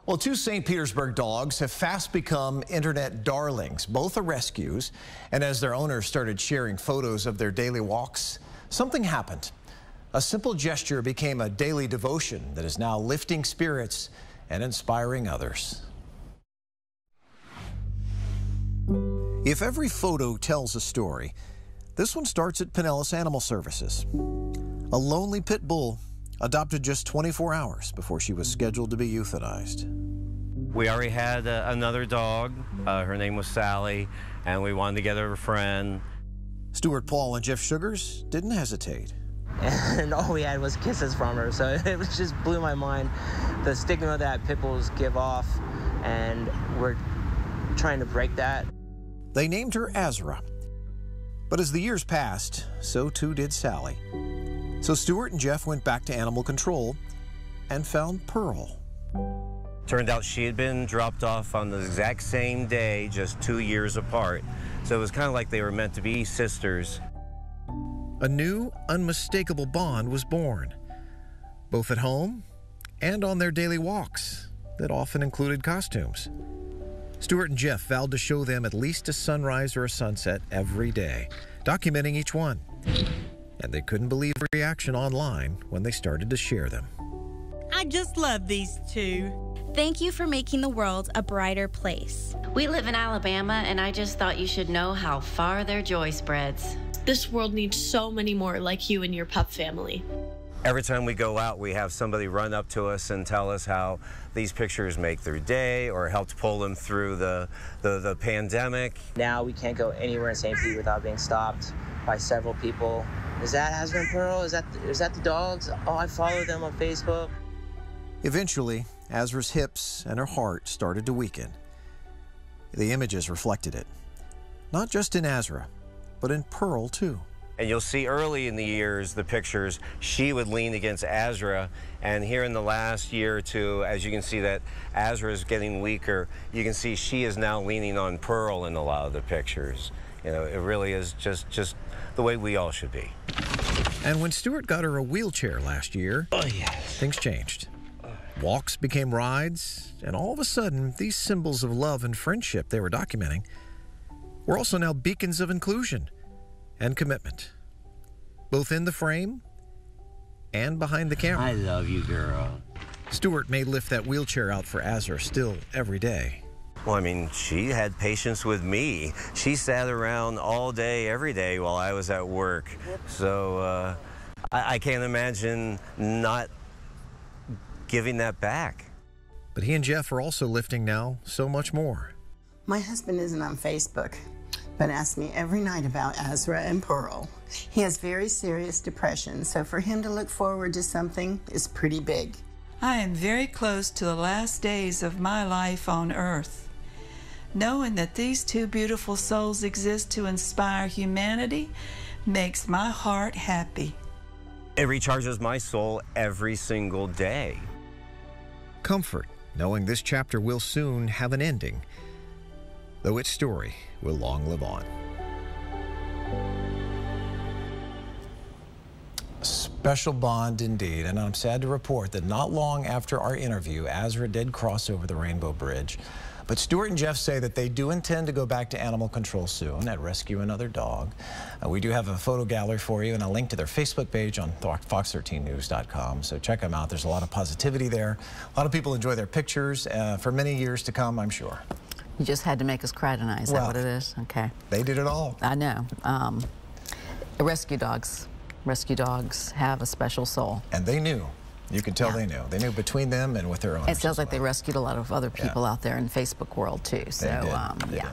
Well, two St. Petersburg dogs have fast become internet darlings. Both are rescues, and as their owners started sharing photos of their daily walks, something happened. A simple gesture became a daily devotion that is now lifting spirits and inspiring others. If every photo tells a story, this one starts at Pinellas Animal Services. A lonely pit bull adopted just 24 hours before she was scheduled to be euthanized. We already had another dog. Her name was Sally, and we wanted to get her a friend. Stuart Paul and Jeff Sugars didn't hesitate. And all we had was kisses from her, so it just blew my mind. The stigma that pit bulls give off, and we're trying to break that. They named her Azra. But as the years passed, so too did Sally. So Stuart and Jeff went back to animal control and found Pearl. Turned out she had been dropped off on the exact same day, just 2 years apart. So it was kind of like they were meant to be sisters. A new, unmistakable bond was born, both at home and on their daily walks that often included costumes. Stuart and Jeff vowed to show them at least a sunrise or a sunset every day, documenting each one. And they couldn't believe the reaction online when they started to share them. I just love these two. Thank you for making the world a brighter place. We live in Alabama, and I just thought you should know how far their joy spreads. This world needs so many more like you and your pup family. Every time we go out, we have somebody run up to us and tell us how these pictures make their day or helped pull them through the pandemic. Now we can't go anywhere in St. Pete without being stopped by several people. Is that Azra and Pearl? Is that the dogs? Oh, I follow them on Facebook. Eventually, Azra's hips and her heart started to weaken. The images reflected it, not just in Azra, but in Pearl too. And you'll see early in the years, the pictures, she would lean against Azra. And here in the last year or two, as you can see that Azra is getting weaker, you can see she is now leaning on Pearl in a lot of the pictures. You know, it really is just the way we all should be. And when Stuart got her a wheelchair last year, things changed. Walks became rides, and all of a sudden, these symbols of love and friendship they were documenting were also now beacons of inclusion and commitment, both in the frame and behind the camera. I love you, girl. Stuart may lift that wheelchair out for Azra still every day. Well, I mean, she had patience with me. She sat around all day, every day while I was at work. So I can't imagine not giving that back. But he and Jeff are also lifting now so much more. My husband isn't on Facebook, but asks me every night about Azra and Pearl. He has very serious depression, so for him to look forward to something is pretty big. I am very close to the last days of my life on earth. Knowing that these two beautiful souls exist to inspire humanity makes my heart happy. It recharges my soul every single day. Comfort, knowing this chapter will soon have an ending, though its story will long live on. Special bond indeed, and I'm sad to report that not long after our interview, Azra did cross over the Rainbow Bridge. But Stuart and Jeff say that they do intend to go back to animal control soon and rescue another dog. We do have a photo gallery for you and a link to their Facebook page on fox13news.com. So check them out. There's a lot of positivity there. A lot of people enjoy their pictures for many years to come, I'm sure. You just had to make us cry tonight. Is that what it is? Okay. They did it all. I know. Rescue dogs have a special soul. And they knew. You could tell they knew. They knew between them and with their owners. It sounds like they rescued a lot of other people out there in the Facebook world too. So, They did.